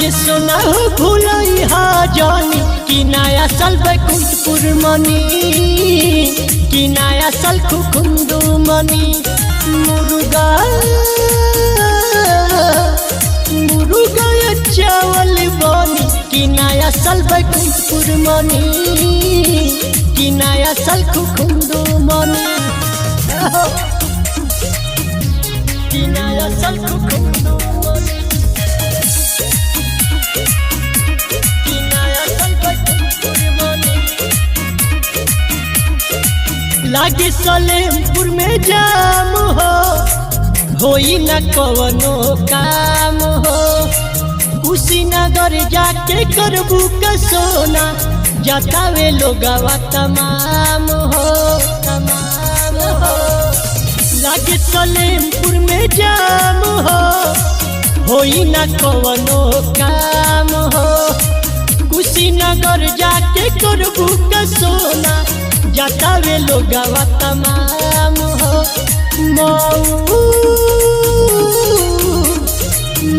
ये सोना हो भूलई हा जानी कि नया साल बैकुंठपुर मनी कि नया साल खुखुंदू मनी मुर्गा चावल बनी कि नया साल बैकुंठपुर मनी कि नया साल खुखुंदू मनी कि नया साल खुखुंदू मनी कि नया साल बैकुंठपुर मनी लागे सलेमपुर में जाम होई न कवनो काम हो कुशीनगर जाके करबू का सोना जतावे लोगवा तमाम हो लागे सलेमपुर में जाम होई न कवनो काम हो कुशीनगर जाके करबू का सोना जतावे लोगवा तमाम हो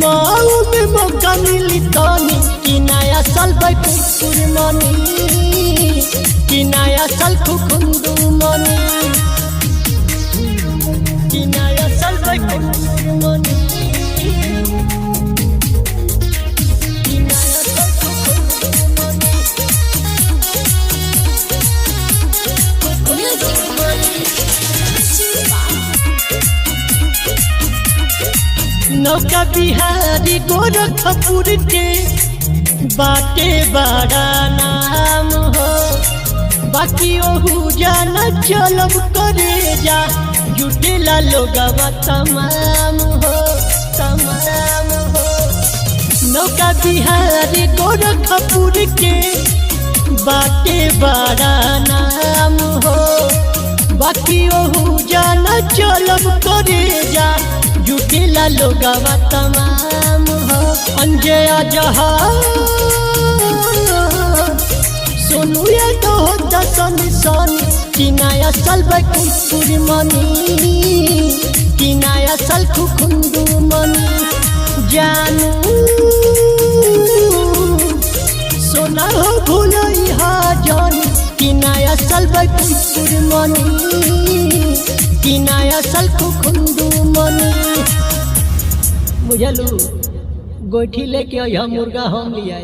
माऊ में मौका मिली तानी कि नया साल बैकुंठपुर मनी कि नया साल खुखुंदू मनी कि नया साल बैकुंठपुर मनी कि नया साल खुखुंदू मनी नौका बिहारी गोरखपुर के बाटे बड़ा नाम हो बाकी ओहू जाना चलब करे जा जुटेला लोगवा तमाम हो नौका बिहारी गोरखपुर के बाटे बड़ा नाम हो बाकी ओहू जाना चलब करे जा जुटेला लोगवा तमाम हो अंजय जहा सोनू या तो होता सन कि नया साल बैकुंठपुर मनी कि नया साल खुखुंदू मनी जानू सोना हो भूलई हा जानी कि नया साल बैकुंठपुर मनी कि नया साल खुखुंदू मनी बुझलू गोइठी लेके मुर्गा हम लिया